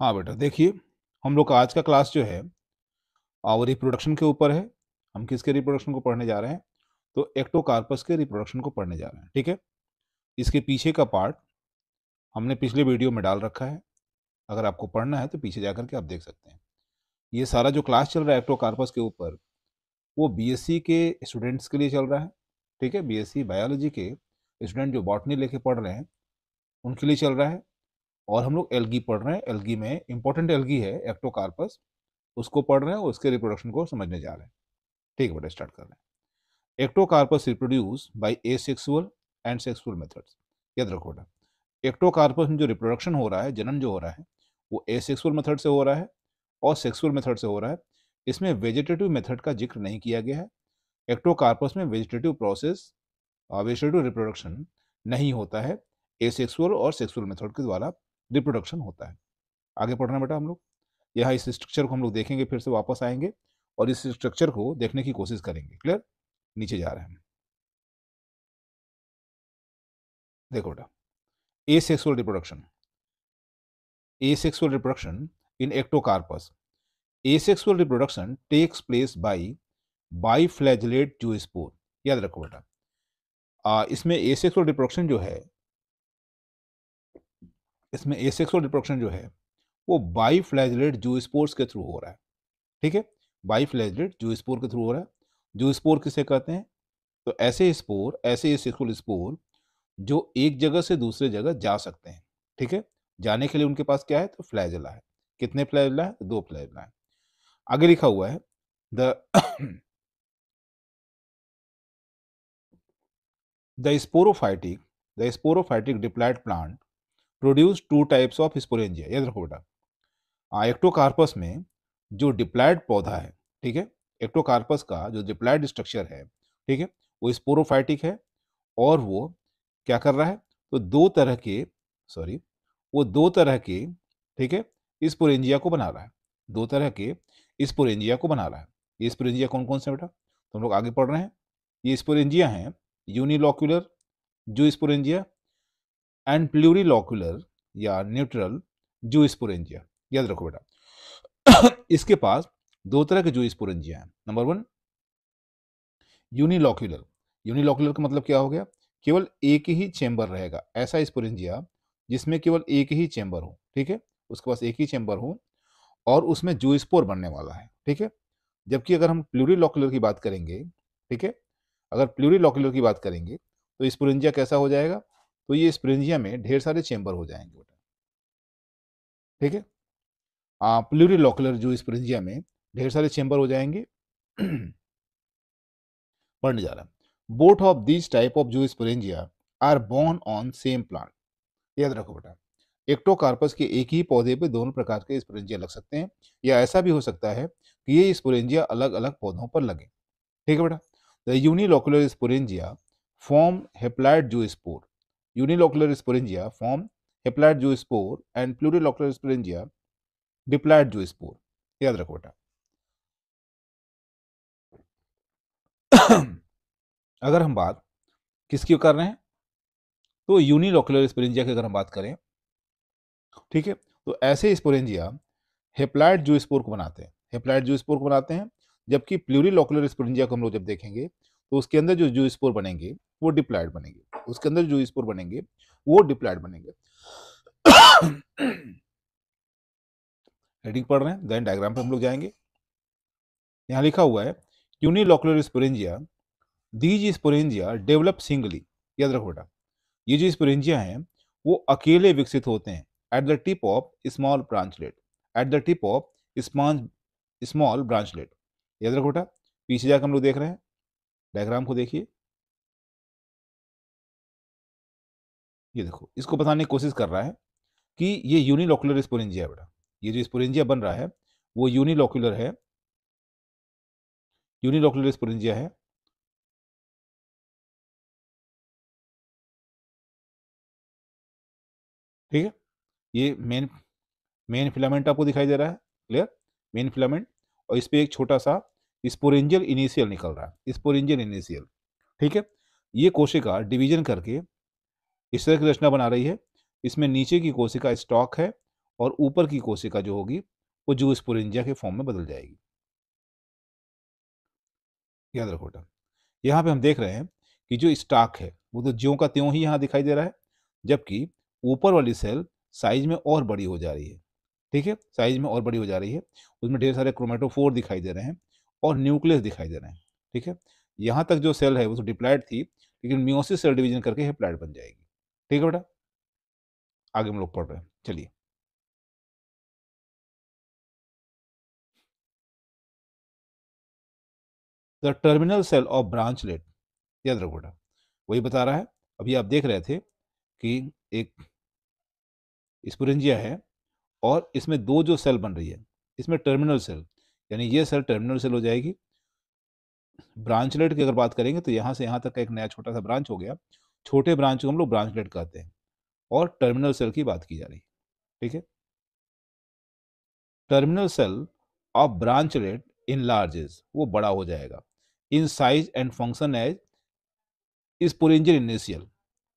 हाँ बेटा, देखिए हम लोग का आज का क्लास जो है वो रिप्रोडक्शन के ऊपर है। हम किसके रिप्रोडक्शन को पढ़ने जा रहे हैं? तो एक्टोकार्पस के रिप्रोडक्शन को पढ़ने जा रहे हैं, ठीक है। इसके पीछे का पार्ट हमने पिछले वीडियो में डाल रखा है। अगर आपको पढ़ना है तो पीछे जाकर के आप देख सकते हैं। ये सारा जो क्लास चल रहा है एक्टोकार्पस के ऊपर, वो बीएससी के स्टूडेंट्स के लिए चल रहा है, ठीक है। बीएससी बायोलॉजी के स्टूडेंट जो बॉटनी लेके पढ़ रहे हैं उनके लिए चल रहा है। और हम लोग एल्गी पढ़ रहे हैं। एल्गी में इंपॉर्टेंट एल्गी है एक्टोकार्पस, उसको पढ़ रहे हैं और उसके रिप्रोडक्शन को समझने जा रहे हैं। ठीक है बेटा, स्टार्ट कर रहे हैं। Ectocarpus reproduce by asexual and sexual methods. याद रखो बेटा, एक्टोकार्पस में जो रिप्रोडक्शन हो रहा है, जनन जो हो रहा है, वो एसेक्सुअल मेथड से हो रहा है और सेक्सुअल मेथड से हो रहा है। इसमें वेजिटेटिव मेथड का जिक्र नहीं किया गया है। एक्टोकार्पस में वेजिटेटिव प्रोसेस और वेजिटेटिव रिप्रोडक्शन नहीं होता है। एसेक्सुअल और सेक्सुअल मेथड के द्वारा रिप्रोडक्शन होता है। आगे पढ़ना बेटा हम लोग। यहाँ इस स्ट्रक्चर को हम लोग देखेंगे, फिर से वापस आएंगे और इस स्ट्रक्चर को देखने की कोशिश करेंगे। क्लियर? नीचे जा रहे हैं। देखो बेटा, asexual reproduction. Asexual reproduction in ectocarpus. Asexual reproduction takes place by biflagellate zoospore. याद रखो बेटा, इसमें asexual reproduction जो है, इसमें asexual reproduction जो है वो बाइफ्लैजेलेट जूस्पोर्स के थ्रू हो रहा है, ठीक है। बाइफ्लैजेलेट जूस्पोर के थ्रू हो रहा है। जूस्पोर किसे कहते हैं? तो ऐसे स्पोर, ऐसे सेक्सुअल स्पोर जो एक जगह से दूसरे जगह जा सकते हैं, ठीक है। जाने के लिए उनके पास क्या है? तो फ्लैजेला है। कितने फ्लैजेला है? 2 फ्लैजेला है। आगे लिखा हुआ है the the sporophytic the sporophytic diploid plant produce 2 types of sporangia. याद रखो बेटा, एक्टोकार्पस में जो डिप्लॉयड पौधा है, ठीक है, एक्टोकार्पस का जो डिप्लॉयड स्ट्रक्चर है, ठीक है, वो स्पोरोफाइटिक है। और वो क्या कर रहा है? तो दो तरह के, सॉरी, वो दो तरह के, ठीक है, स्पोरेंजिया को बना रहा है। दो तरह के स्पोरेंजिया को बना रहा है। ये स्पोरेंजिया कौन कौन से बेटा? तो हम लोग आगे पढ़ रहे हैं। ये स्पोरेंजिया हैं यूनिलॉक्यूलर जो स्पोरेंजिया एंड प्लूरिलॉक्यूलर या न्यूट्रल जो स्पोरेंजिया। याद रखो बेटा, इसके पास दो तरह के जो स्पोरेंजिया हैं। Number 1 unilocular. यूनिलॉक्यूलर का मतलब क्या हो गया? केवल एक ही चेंबर रहेगा। ऐसा स्पोरेंजिया जिसमें केवल एक ही चेंबर हो, ठीक है, उसके पास एक ही चेंबर हो और उसमें जूस्पोर बनने वाला है, ठीक है। जबकि अगर हम प्लूरिलॉक्यूलर की बात करेंगे, ठीक है, अगर प्लूरिलॉक्यूलर की बात करेंगे तो स्पोरेंजिया कैसा हो जाएगा? तो ये स्पोरेंजिया में ढेर सारे चेंबर हो जाएंगे बेटा, ठीक है। प्लूरिलॉक्यूलर जो स्पोरेंजिया में ढेर सारे चेंबर हो जाएंगे। पढ़ने जा रहा है। Both of this type of जो sporangia are borne on same plant. याद रखो बेटा, एक्टोकार्पस के एक ही पौधे पे दोनों प्रकार के स्पोरेंजिया लग सकते हैं, या ऐसा भी हो सकता है कि ये स्पोरेंजिया अलग अलग पौधों पर लगे, ठीक है बेटा। The unilocular sporangia form haploid zoospore. Unilocular sporangia form haploid zoospore and plurilocular sporangia diploid zoospore. याद रखो बेटा। अगर हम बात किसकी कर रहे हैं? तो यूनिलॉक्यूलर स्पोरेंजिया की अगर हम बात करें, ठीक है, तो ऐसे स्पोरेंजिया हेप्लॉइड जूस्पोर को बनाते हैं। हेप्लॉइड जूस्पोर को बनाते हैं। जबकि प्लूरिलॉक्यूलर स्पोरेंजिया को हम लोग जब देखेंगे तो उसके अंदर जो जूस्पोर बनेंगे वो डिप्लॉइड बनेंगे। उसके अंदर जो स्पोर बनेंगे वो डिप्लॉइड बनेंगे। हेडिंग पढ़ रहे हैं, देन डायग्राम पे हम लोग जाएंगे। यहाँ लिखा हुआ है unilocular sporangia, these sporangia develop singly. याद रखो बेटा, ये जो स्पोरेंजिया हैं वो अकेले विकसित होते हैं at the tip of small branchlet. At the tip of small branchlet. याद रखो बेटा। पीछे जाकर हम लोग देख रहे हैं, डायग्राम को देखिए। ये देखो, इसको बताने की कोशिश कर रहा है कि ये यूनिलॉक्यूलर स्पोरेंजिया है बेटा। ये जो स्पोरेंजिया बन रहा है वो यूनिलॉक्यूलर है, यूनिलॉक्यूलर स्पोरेंजिया है, ठीक है। ये मेन फिलामेंट आपको दिखाई दे रहा है, क्लियर, मेन फिलामेंट। और इस पे एक छोटा सा स्पोरेंजियल इनिशियल निकल रहा है, स्पोरेंजियल इनिशियल, ठीक है। ये कोशिका डिवीजन करके इस तरह की रचना बना रही है। इसमें नीचे की कोशिका स्टॉक है और ऊपर की कोशिका जो होगी वो जूस्पोरेंजिया के फॉर्म में बदल जाएगी। याद रखो बेटा, यहाँ पे हम देख रहे हैं कि जो स्टाक है वो तो ज्यों का त्यों ही यहाँ दिखाई दे रहा है, जबकि ऊपर वाली सेल साइज में और बड़ी हो जा रही है। ठीक है, साइज में और बड़ी हो जा रही है, उसमें ढेर सारे क्रोमेटोफोर दिखाई दे रहे हैं और न्यूक्लियस दिखाई दे रहे हैं। ठीक है, यहाँ तक जो सेल है वो तो डिप्लॉयड थी, लेकिन मियोसिस सेल डिवीजन करके हेप्लॉयड बन जाएगी। ठीक है बेटा, आगे हम लोग पढ़ रहे हैं, चलिए। द टर्मिनल सेल ऑफ ब्रांचलेट, याद रखो बेटा, वही बता रहा है। अभी आप देख रहे थे कि एक स्पोरेंजिया है और इसमें दो जो सेल बन रही है, इसमें टर्मिनल सेल, यानी ये सेल टर्मिनल सेल हो जाएगी। ब्रांचलेट की अगर बात करेंगे तो यहाँ से यहाँ तक का एक नया छोटा सा ब्रांच हो गया, छोटे ब्रांच को हम लोग ब्रांचलेट कहते हैं, और टर्मिनल सेल की बात की जा रही है। ठीक है, terminal cell of branchlet enlarges, वो बड़ा हो जाएगा, in size and function as sporangial initial.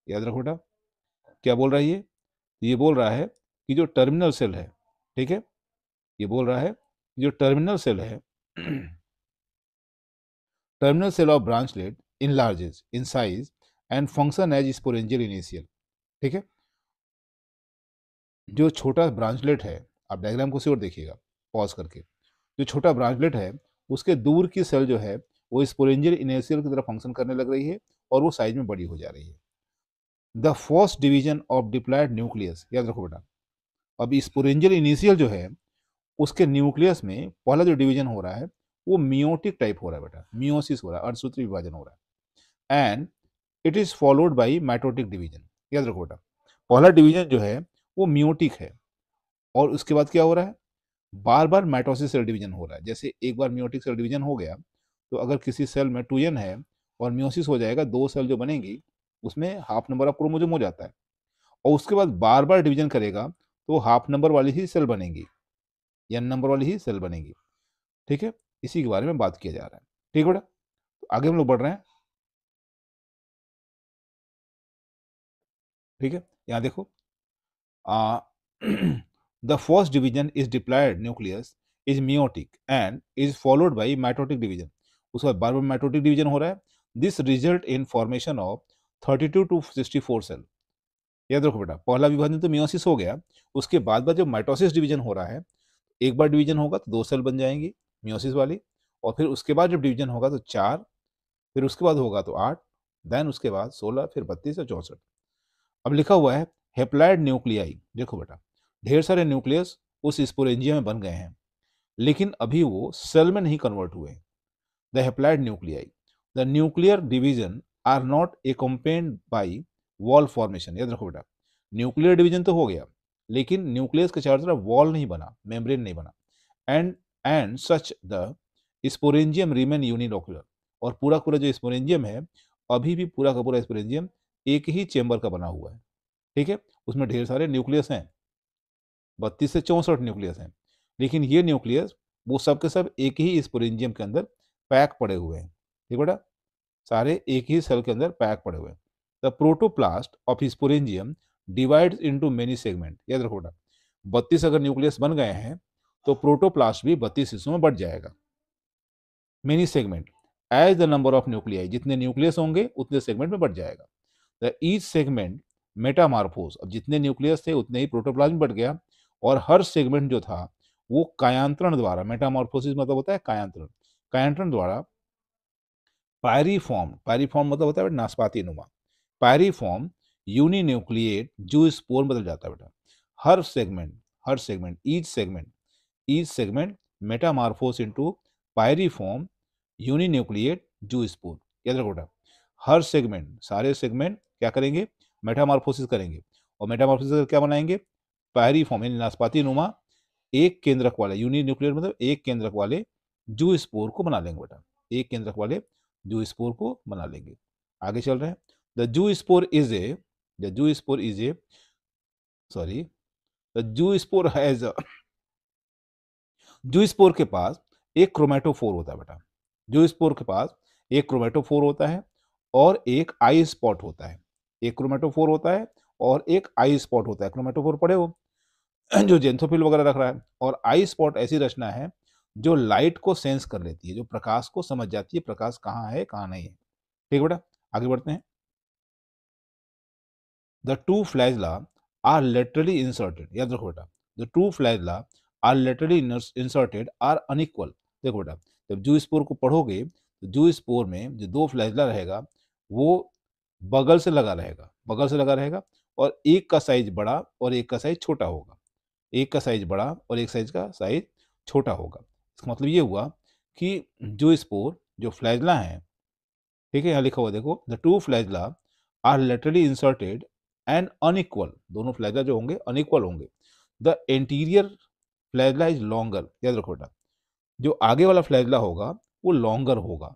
याद रखो बेटा, क्या बोल रहा है ये बोल रहा है कि जो टर्मिनल सेल है, ठीक है, ये बोल रहा है कि जो टर्मिनल सेल है terminal cell of branchlet enlarges in size and function as sporangial initial. ठीक है, जो छोटा ब्रांचलेट है, आप डायग्राम को और देखिएगा पॉज करके, जो छोटा ब्रांचलेट है उसके दूर की सेल जो है वो स्पोरेंजियल इनिशियल की तरह फंक्शन करने लग रही है और वो साइज में बड़ी हो जा रही है। The first division of diploid nucleus, याद रखो बेटा, अब स्पोरेंजियल इनिशियल जो है उसके न्यूक्लियस में पहला जो डिवीजन हो रहा है वो मियोटिक टाइप हो रहा है बेटा, मियोसिस हो रहा है, अर्धसूत्री विभाजन हो रहा है, and it is followed by mitotic division. याद रखो बेटा, पहला डिवीजन जो है वो मियोटिक है और उसके बाद क्या हो रहा है, बार बार माइटोसिस सेल डिवीजन हो रहा है। जैसे एक बार मियोटिक सेल डिवीजन हो गया तो अगर किसी सेल में टूयन है और मियोसिस हो जाएगा, दो सेल जो बनेंगी उसमें हाफ नंबर ऑफ क्रोमोजोम हो जाता है, और उसके बाद बार बार डिवीजन करेगा तो हाफ नंबर वाली ही सेल बनेंगी, एन नंबर वाली ही सेल बनेगी। ठीक है, इसी के बारे में बात किया जा रहा है। ठीक है बेटा, तो आगे हम लोग बढ़ रहे हैं। ठीक है, यहाँ देखो, the first division is diploid nucleus is meiotic and is followed by mitotic division. उसके बाद बार बार माइटोटिक डिवीजन हो रहा है, this result in formation of 32 to 64 cell. याद रखो बेटा, पहला विभाजन तो मियोसिस हो गया, उसके बाद जब माइटोसिस डिवीजन हो रहा है, एक बार डिवीजन होगा तो दो सेल बन जाएंगी मियोसिस वाली, और फिर उसके बाद जब डिवीजन होगा तो चार, फिर उसके बाद होगा तो आठ, देन उसके बाद 16, फिर 32 और 64। अब लिखा हुआ है हेप्लॉयड न्यूक्लियाई। देखो बेटा, ढेर सारे न्यूक्लियस उस स्पोरेंजिया में बन गए हैं, लेकिन अभी वो सेल में नहीं कन्वर्ट हुए। The haploid nuclei, the nuclear division are not accompanied by wall formation. याद रखो बेटा, न्यूक्लियर डिवीजन तो हो गया, लेकिन न्यूक्लियस के चारों तरफ वॉल नहीं बना, मेम्ब्रेन नहीं बना, and and such the sporangium remain unilocular, और पूरा पूरा जो स्पोरेंजियम है, अभी भी पूरा का पूरा स्पोरेंजियम एक ही चेंबर का बना हुआ है। ठीक है, उसमें ढेर सारे न्यूक्लियस हैं, 32 से 64 न्यूक्लियस हैं, लेकिन ये न्यूक्लियस वो सब के सब एक ही स्पोरेंजियम के अंदर पैक पड़े हुए हैं। ठीक बेटा, सारे एक ही सेल के अंदर पैक पड़े हुए हैं। The protoplast of sporangium divides into many segment. याद रखो बेटा, 32 अगर न्यूक्लियस बन गए हैं तो प्रोटोप्लास्ट भी 32 हिस्सों में बढ़ जाएगा। Many segment as the number of nuclei, जितने न्यूक्लियस होंगे उतने सेगमेंट में बढ़ जाएगा। द ईच सेगमेंट मेटामार्फोस, अब जितने न्यूक्लियस थे उतने ही प्रोटोप्लाज्म बढ़ गया, और हर सेगमेंट जो था वो कायांतरण द्वारा, मेटामॉर्फोसिस मतलब होता है कायांतरण, कायांतरण द्वारा पायरीफॉर्म, पायरीफॉर्म मतलब होता है नाशपाती नुमा, पायरीफॉर्म यूनिन्यूक्लिएट जू स्पोर बदल जाता है बेटा। हर segment each segment metamorphose into pyriform uninucleate zoospore. याद रखो बेटा, हर सेगमेंट, सारे सेगमेंट क्या करेंगे, मेटामार्फोसिस करेंगे, और मेटामार्फोसिस करके क्या बनाएंगे, पायरीफॉर्म यानी नाशपाती नुमा एक केंद्रक वाले, यूनिन्यूक्लियर मतलब एक केंद्रक वाले जू स्पोर को बना लेंगे बेटा, एक केंद्रक वाले जू स्पोर को बना लेंगे। आगे चल रहे हैं। The zoo spore is a the zoo spore is a sorry the zoo spore has जू स्पोर के पास एक क्रोमेटोफोर होता है बेटा, जू स्पोर के पास एक क्रोमेटोफोर होता है और एक आई स्पॉट होता है। एक क्रोमेटोफोर होता है और एक आई स्पॉट होता है, क्रोमेटोफोर पढ़े हो, जो जेंथोफिल वगैरह रख रहा है। और आई स्पॉट ऐसी रचना है जो लाइट को सेंस कर लेती है, जो प्रकाश को समझ जाती है, प्रकाश कहाँ है कहाँ नहीं है। ठीक है बेटा, आगे बढ़ते हैं। The two flagella are laterally inserted, याद रखो बेटा, the two flagella are laterally inserted are unequal. देखो बेटा, जब जू स्पोर को पढ़ोगे तो जू स्पोर में जो दो फ्लैजला रहेगा वो बगल से लगा रहेगा, बगल से लगा रहेगा, और एक का साइज बड़ा और एक का साइज छोटा होगा, एक का साइज बड़ा और एक साइज का साइज छोटा होगा। इसका मतलब ये हुआ कि जो स्पोर, जो फ्लैजला है, ठीक है, यहाँ लिखा हुआ देखो, the two flagella are laterally inserted and unequal, दोनों फ्लैजला जो होंगे अनइक्वल होंगे। The interior flagella is longer, याद रखो बेटा, जो आगे वाला फ्लैजला होगा वो लॉन्गर होगा,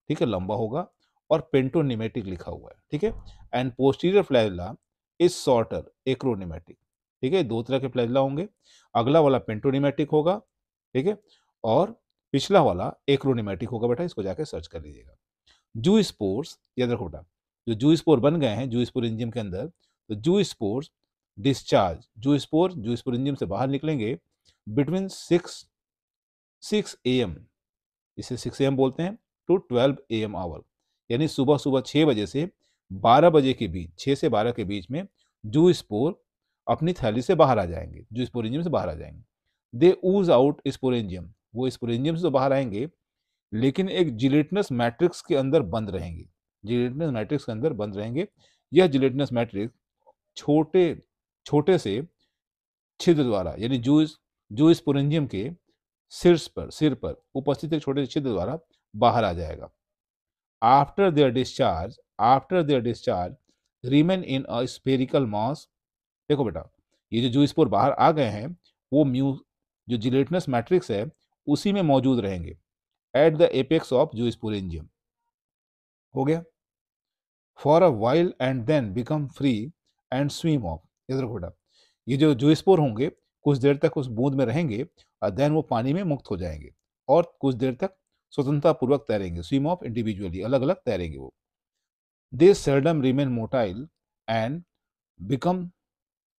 ठीक है, लंबा होगा, और पेंटोनिमेटिक लिखा हुआ है, ठीक है। And posterior flagella is shorter acronematic, ठीक है, दो तरह के फ्लैजला होंगे, अगला वाला पेंटोनिमेटिक होगा, ठीक है, और पिछला वाला एक्रोनिमेटिक होगा। बेटा इसको जाके सर्च कर लीजिएगा। जू स्पोर्स, याद रखो बेटा, जो जू स्पोर बन गए हैं जू स्पोर इंजिम के अंदर, तो जू स्पोर्स डिस्चार्ज, जू स्पोर इंजिम से बाहर निकलेंगे बिटवीन 6 AM, इसे 6 AM बोलते हैं, टू 12 AM आवर, यानी सुबह सुबह 6 बजे से 12 बजे के बीच, 6 से 12 के बीच में जू स्पोर अपनी थैली से बाहर आ जाएंगे, जू स्पोरेंजियम से बाहर आ जाएंगे। दे ऊज आउट स्पोरेंजियम, वो स्पोरेंजियम से तो बाहर आएंगे लेकिन एक जिलेटिनस मैट्रिक्स के अंदर बंद रहेंगे, जिलेटिनस मैट्रिक्स के अंदर बंद रहेंगे। यह जिलेटिनस मैट्रिक्स छोटे छोटे से छिद्र द्वारा, यानी जू स्पोरेंजियम के सिर पर उपस्थित एक छोटे से छिद्र द्वारा बाहर आ जाएगा। After their discharge remain in a spherical mass. देखो बेटा, ये जो जू स्पोर बाहर आ गए हैं वो जो जिलेटिनस मैट्रिक्स है उसी में मौजूद रहेंगे at the apex of zoosporangium. हो गया। For a while and then become free and swim off, याद रखो बेटा, ये जो जूस्पोर होंगे कुछ देर तक उस बूंद में रहेंगे और देन वो पानी में मुक्त हो जाएंगे और कुछ देर तक स्वतंत्रता पूर्वक तैरेंगे, स्विम ऑफ इंडिविजुअली, अलग अलग तैरेंगे वो। They seldom remain motile and become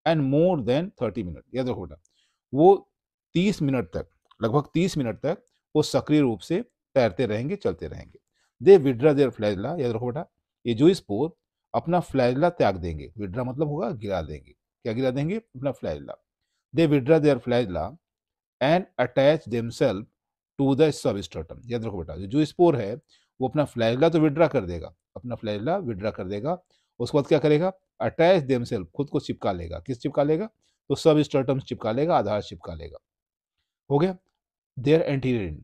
and more than 30 minute, याद रखो बेटा, वो 30 मिनट तक, लगभग 30 मिनट तक वो सक्रिय रूप से तैरते रहेंगे, चलते रहेंगे। दे विड्रा देयर फ्लैजला, याद रखो बेटा, ये जो स्पोर अपना फ्लैजला त्याग देंगे, विड्रा मतलब होगा गिरा देंगे, क्या गिरा देंगे, अपना flagella. They withdraw their flagella and attach themselves to the substratum, याद रखो बेटा, जो स्पोर है वो अपना फ्लैजला तो विड्रा कर देगा, अपना फ्लैजला विड्रा कर देगा, उसके बाद क्या करेगा, अटैच देमसेल्फ, खुद को चिपका लेगा, किस चिपका लेगा, तो सबस्ट्रेटम चिपका लेगा, आधार चिपका लेगा। हो गया। देयर एंटीरियर,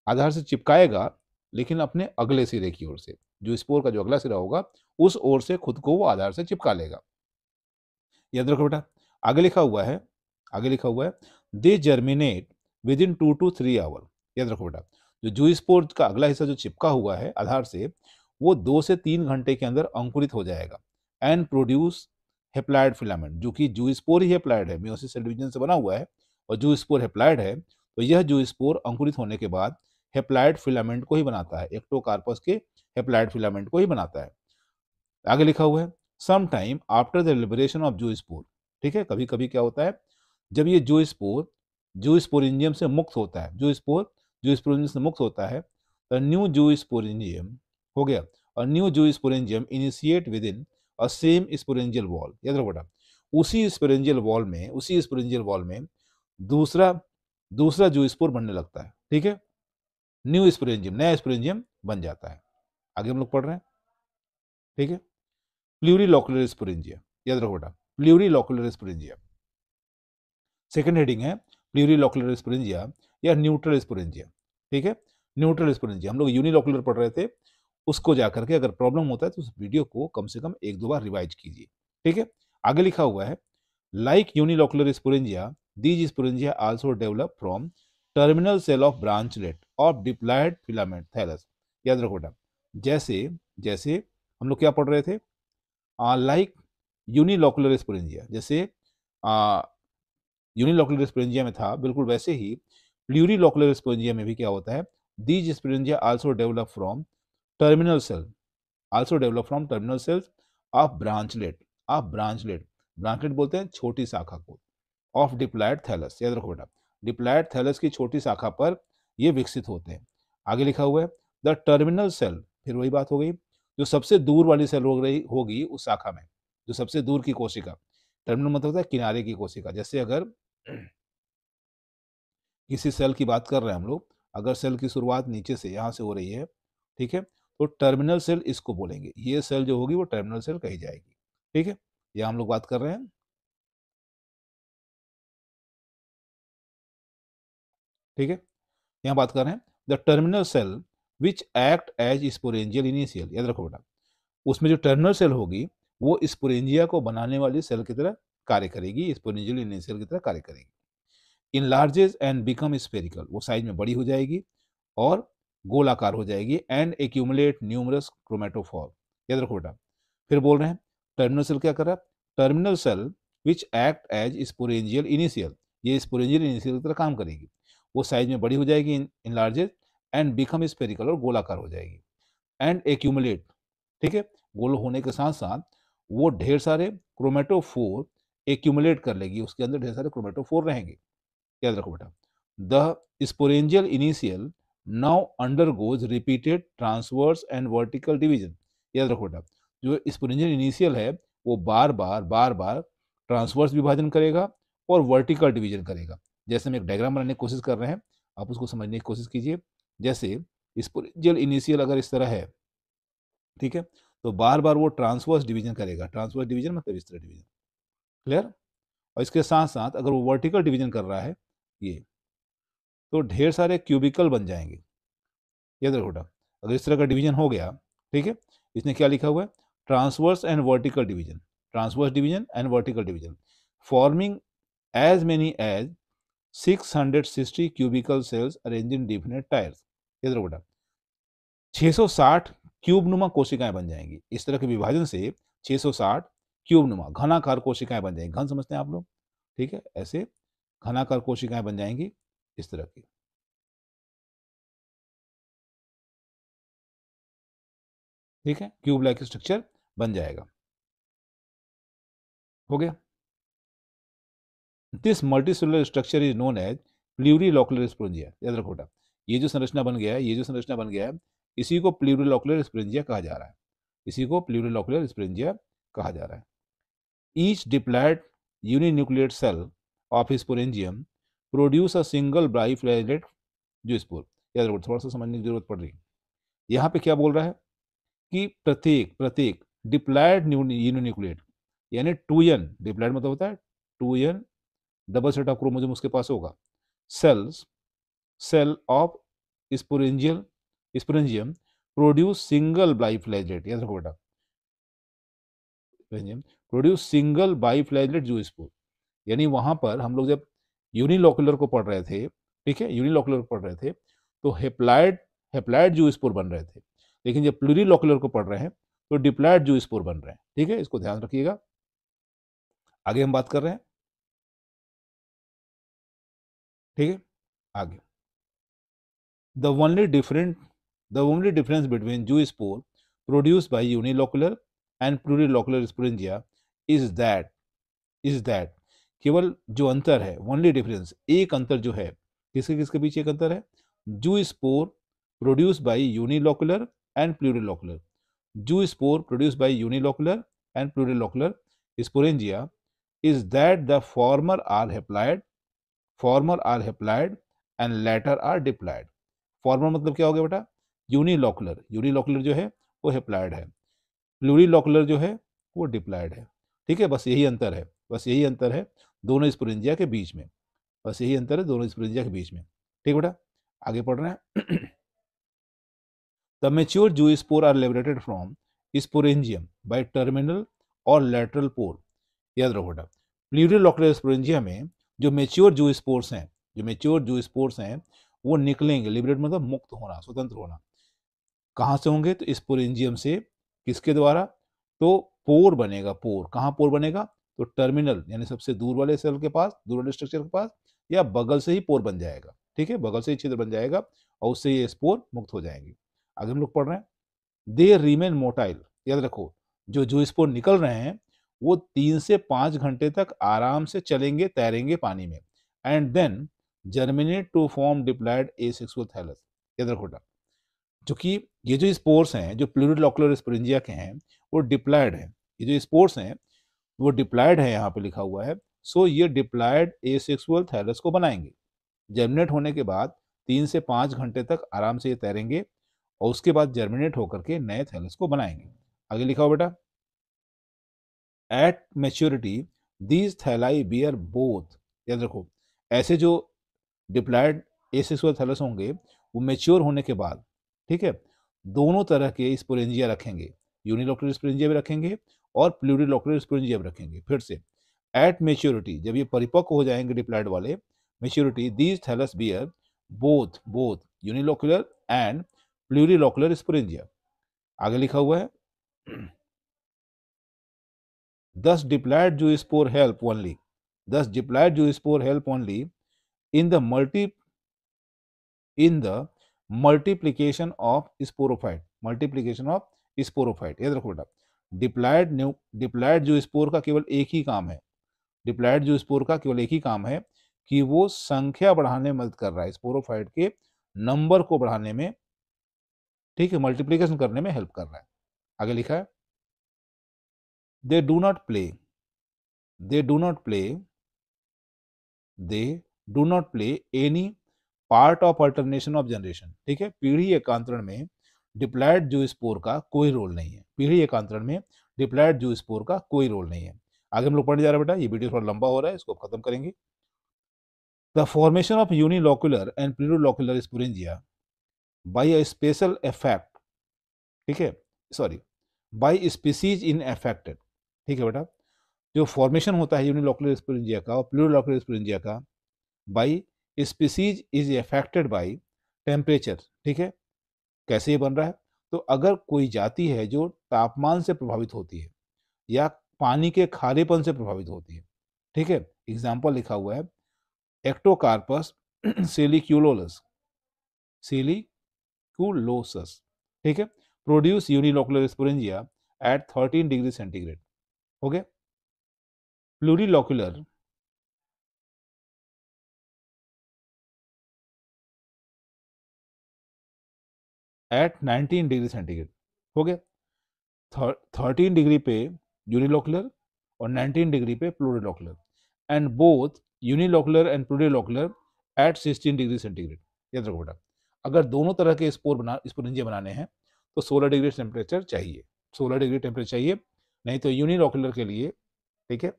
आधार से चिपकाएगा लेकिन अपने अगले सिरे की ओर से, जो स्पोर का जो अगला सिरा होगा उस ओर से खुद को वो आधार से चिपका लेगा। याद रखो बेटा, आगे लिखा हुआ है, आगे लिखा हुआ है, they germinate within 2 to 3 hour. याद रखो बेटा, जो जू स्पोर का अगला हिस्सा जो चिपका हुआ है आधार से, वो 2 से 3 घंटे के अंदर अंकुरित हो जाएगा एंड प्रोड्यूस हेप्लाइड फिलामेंट, जो कि जू स्पोर ही हेप्लाइड है, मियोसिस सेल डिवीजन से बना हुआ है और जू स्पोर हेप्लाइड है, तो यह जू स्पोर अंकुरित होने के बाद हेप्लाइड फिलामेंट को ही बनाता है, एक्टोकार्पस के हेप्लाइड फिलामेंट को ही बनाता है। आगे लिखा हुआ है, some time after the liberation of zoospore, ठीक है, कभी कभी क्या होता है, जब ये जू स्पोरेंजियम से मुक्त होता है, जू स्पोरेंजियम से मुक्त होता है, तो न्यू जू स्पोरेंजियम, हो गया, और न्यू जू sporangium initiate with in a same sporangial wall, याद रखो बेटा, उसी स्पोरेंजियल वॉल में दूसरा दूसरा जू स्पोर बनने लगता है, ठीक है, न्यू स्पोरेंजियम, नया स्पोरेंजियम बन जाता है। आगे हम लोग पढ़ रहे हैं, ठीक है। प्लूरीलोकुलर स्पोरेंजिया, याद रखो बेटा, प्लूरीलोकुलर स्पोरेंजिया, सेकंड हेडिंग है प्लूरीलोकुलर स्पोरेंजिया या न्यूट्रल स्पोरेंजिया, ठीक है, न्यूट्रल स्पोरेंजिया। हम लोग यूनिलोकुलर पढ़ रहे थे, उसको जाकर के अगर प्रॉब्लम होता है तो उस वीडियो को कम से कम 1-2 बार रिवाइज कीजिए, ठीक है। आगे लिखा हुआ है, like unilocular sporangia these sporangia also develop from terminal cell of branchlet of diploid filament thallus, याद रखो बेटा, जैसे जैसे हम लोग क्या पढ़ रहे थे, लाइक यूनिलोकुलर स्पोरेंजिया, जैसे यूनिलोकुलर स्पोरेंजिया में था बिल्कुल वैसे ही प्लूरीलोकुलर स्पोरेंजिया में भी क्या होता है, these sporangia terminal cell also develop from terminal cells of branchlet, branchlet बोलते हैं छोटी शाखा को, ऑफ डिप्लॉयड थैलस, याद रखो बेटा, डिप्लॉयड थैलस की छोटी शाखा पर ये विकसित होते हैं। आगे लिखा हुआ है द टर्मिनल सेल, फिर वही बात हो गई, जो सबसे दूर वाली सेल हो रही होगी उस शाखा में, जो सबसे दूर की कोशिका, टर्मिनल मतलब होता है किनारे की कोशिका। जैसे अगर किसी सेल की बात कर रहे हैं हम लोग, अगर सेल की शुरुआत नीचे से यहाँ से हो रही है, ठीक है, तो टर्मिनल सेल इसको बोलेंगे, ये सेल जो होगी वो टर्मिनल सेल कही जाएगी। ठीक है, यह हम लोग बात कर रहे हैं। ठीक है, यहाँ बात कर रहे हैं the terminal cell which act as sporangial initial, याद रखो बेटा, उसमें जो टर्मिनल सेल होगी वो स्पोरेंजिया को बनाने वाली सेल की तरह कार्य करेगी, स्पोरेंजियल इनिशियल की तरह कार्य करेगी। इनलार्जेस एंड बिकम स्फेरिकल, वो साइज में बड़ी हो जाएगी और गोलाकार हो जाएगी। एंड एक्यूमुलेट न्यूमरस क्रोमेटोफोर, याद रखो बेटा। फिर बोल रहे हैं टर्मिनल सेल क्या कर रहा है, terminal cell which act as sporangial initial, ये स्पोरेंजियल इनिशियल की तरह काम करेगी, वो साइज में बड़ी हो जाएगी, इनलार्जेस एंड बिकम स्फेरिकल, और गोलाकार हो जाएगी। एंड एक्यूमुलेट, ठीक है, गोल होने के साथ साथ वो ढेर सारे क्रोमेटोफोर एक्यूमुलेट कर लेगी, उसके अंदर ढेर सारे क्रोमेटोफोर रहेंगे। याद रखो बेटा, the sporangial initial now undergoes repeated transverse and vertical division, याद रखो बेटा, जो स्पोरेंजियल इनिशियल है वो बार बार ट्रांसवर्स विभाजन करेगा और वर्टिकल डिवीजन करेगा। जैसे हम एक डायग्राम बनाने की कोशिश कर रहे हैं, आप उसको समझने की कोशिश कीजिए। जैसे स्पोरेंजियल इनिशियल अगर इस तरह है, ठीक है, तो बार बार वो ट्रांसवर्स डिवीजन करेगा, ट्रांसवर्स डिवीजन मतलब इस तरह डिवीजन, क्लियर। और इसके साथ साथ अगर वो वर्टिकल डिवीजन कर रहा है ये, तो ढेर सारे क्यूबिकल बन जाएंगे। याद रखो बेटा, अगर इस तरह का डिवीजन हो गया, ठीक है, इसने क्या लिखा हुआ है, transverse and vertical division, transverse division and vertical division, forming as many as 660 cubical cells arrange in definite tiers. याद रखो बेटा, 660 क्यूब नुमा कोशिकाएं बन जाएंगी, इस तरह के विभाजन से 660 क्यूब नुमा घनाकार कोशिकाएं बन जाएंगी। घन समझते हैं आप लोग, ठीक है, ऐसे घनाकार कोशिकाएं बन जाएंगी इस तरह की। ठीक है, क्यूब लाइक स्ट्रक्चर बन जाएगा। हो गया, this multicellular structure is known as plurilocular sporangia. याद रखो बेटा, ये जो संरचना बन गया है, ये जो संरचना बन गया है, इसी को प्लूरिलोकुलर स्पोरेंजिया कहा जा रहा है, इसी को प्लूरिलोकुलर स्पोरेंजिया कहा जा रहा है। Each diploid uninucleate cell of sporangium produce a single biflagellate zoospore. याद रखो, थोड़ा सा समझने की जरूरत पड़ रही है। यहाँ पे क्या बोल रहा है कि प्रत्येक प्रत्येक डिप्लॉयड यूनिन्यूक्लिएट, यानी 2n, डिप्लॉयड मतलब होता है 2n double set of chromosome उसके पास होगा, cells, cell of sporangial sporangium produce single biflagellate, याद रखो बेटा, प्रोड्यूस सिंगल बाइफ्लैजेलेट जूस्पोर। यानी वहां पर हम लोग जब यूनिलोकुलर को पढ़ रहे थे, ठीक है, यूनिलोकुलर को पढ़ रहे थे, तो हेप्लाइड हेप्लाइड जूस्पोर बन रहे थे, लेकिन जब प्लूरिलोकुलर को पढ़ रहे हैं तो डिप्लॉयड जूस्पोर बन रहे हैं। ठीक है, इसको ध्यान रखिएगा। आगे हम बात कर रहे हैं, ठीक है, आगे the only different the only difference between zoospore produced by unilocular and plurilocular sporangia is that केवल जो अंतर है, ओनली डिफरेंस, एक अंतर जो है, किसके किसके बीच एक अंतर है, zoospore produce by unilocular and plurilocular, zoospore produce by unilocular and plurilocular sporangia is that the former are haploid and later are diploid. Former मतलब क्या हो गया बेटा, यूनिलोकुलर, यूनिलोकुलर जो है वो हेप्लाइड है, प्लूरिलोकुलर जो है वो डिप्लॉयड है। ठीक है, बस यही अंतर है, बस यही अंतर है दोनों स्पोरेंजिया के बीच में, बस यही अंतर है दोनों स्पोरेंजिया के बीच में। ठीक बेटा, आगे पढ़ रहे हैं the mature zoospore are liberated from sporangium by terminal और लेटरल पोर। याद रखो बेटा, प्लूरिलोकुलर स्पोरेंजिया में जो मेच्योर जूस्पोर्स हैं, जो मेच्योर जूस्पोर्स हैं वो निकलेंगे, लिबरेट मतलब मुक्त होना, स्वतंत्र होना। कहाँ से होंगे, तो स्पोरेंजियम से, किसके द्वारा, तो पोर बनेगा, पोर, कहाँ पोर बनेगा, तो टर्मिनल यानी सबसे दूर वाले सेल के पास, दूर वाले स्ट्रक्चर के पास, या बगल से ही पोर बन जाएगा। ठीक है, बगल से ही छिद्र बन जाएगा और उससे ये स्पोर मुक्त हो जाएंगे। आगे हम लोग पढ़ रहे हैं दे रिमेन मोटाइल। याद रखो, जो जो स्पोर निकल रहे हैं वो 3 से 5 घंटे तक आराम से चलेंगे, तैरेंगे पानी में, and then germinate to form diploid asexual thallus. याद रखो बेटा, जो कि ये जो स्पोर्स हैं जो प्लूरिलॉक्युलर स्पोरेंजिया के हैं वो डिप्लॉयड हैं। ये जो स्पोर्स हैं वो डिप्लॉयड है, यहाँ पे लिखा हुआ है। सो ये डिप्लॉयड एसेक्सुअल थैलस को बनाएंगे। जर्मिनेट होने के बाद 3 से 5 घंटे तक आराम से ये तैरेंगे और उसके बाद जर्मिनेट होकर के नए थैलस को बनाएंगे। आगे लिखा हो बेटा, at maturity these thalli bear both. याद रखो, ऐसे जो डिप्लॉयड एसेक्सुअल थैलस होंगे वो मेच्योर होने के बाद, ठीक है, दोनों तरह के स्पोरेंजिया रखेंगे, यूनिलोकुलर स्पोरेंजिया भी रखेंगे और प्लूरिलोकुलर स्पोरेंजिया भी रखेंगे। फिर से, एट मेच्योरिटी, जब ये परिपक्व हो जाएंगे डिप्लॉयड वाले, maturity these thallus bear both both unilocular and plurilocular sporangia. आगे लिखा हुआ है, thus diploid zoospore help only, thus diploid zoospore help only in the multiplication of sporophyte, multiplication of sporophyte। याद रखो बेटा, डिप्लॉयड जूस्पोर का केवल एक ही काम है, डिप्लॉयड जूस्पोर का केवल एक ही काम है कि वो संख्या बढ़ाने में मदद कर रहा है, स्पोरोफाइट के नंबर को बढ़ाने में, ठीक है, मल्टीप्लिकेशन करने में हेल्प कर रहा है। आगे लिखा है, they do not play, they do not play, they do not play any part of alternation of generation. ठीक है, पीढ़ी एकांतरण में डिप्लॉयड जूस्पोर का कोई रोल नहीं है, पीढ़ी एकांतरण में डिप्लॉयड जूस्पोर का कोई रोल नहीं है। आगे हम लोग पढ़ने जा रहे हैं बेटा, ये वीडियो थोड़ा लंबा हो रहा है, इसको खत्म करेंगे। The formation of unilocular and plurilocular sporangia by a special effect, ठीक है, sorry, by species in affected. ठीक है बेटा, जो फॉर्मेशन होता है यूनिलोकुलर स्पोरेंजिया का और प्लूरिलोकुलर स्पोरेंजिया का by species is affected by temperature. ठीक है, कैसे ये बन रहा है, तो अगर कोई जाति है जो तापमान से प्रभावित होती है या पानी के खारेपन से प्रभावित होती है, ठीक है, एग्जाम्पल लिखा हुआ है, एक्टोकार्पस सेलिक्यूलोलस, सेलिक्यूलोसस, ठीक है, produce unilocular sporangia at 13 degree centigrade. हो गया, प्लूरिलोकुलर एट 19 डिग्री सेंटीग्रेड। हो गया, 13 डिग्री पे यूनिलोकुलर और 19 डिग्री पे plurilocular, and both unilocular and plurilocular at 16 degree centigrade. याद रखो बेटा, अगर दोनों तरह के स्पोरेंजिया बनाने हैं तो 16 डिग्री टेम्परेचर चाहिए, 16 डिग्री टेम्परेचर चाहिए, नहीं तो यूनिलोकुलर के लिए, ठीक है,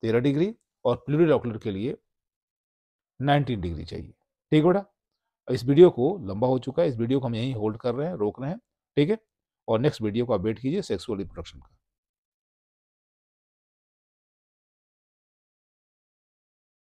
13 डिग्री और प्लूरिलोकुलर के लिए 19 डिग्री चाहिए। ठीक है बेटा, इस वीडियो को लंबा हो चुका है, इस वीडियो को हम यहीं होल्ड कर रहे हैं, रोक रहे हैं, ठीक है, और नेक्स्ट वीडियो को आप वेट कीजिए सेक्सुअल रिप्रोडक्शन का।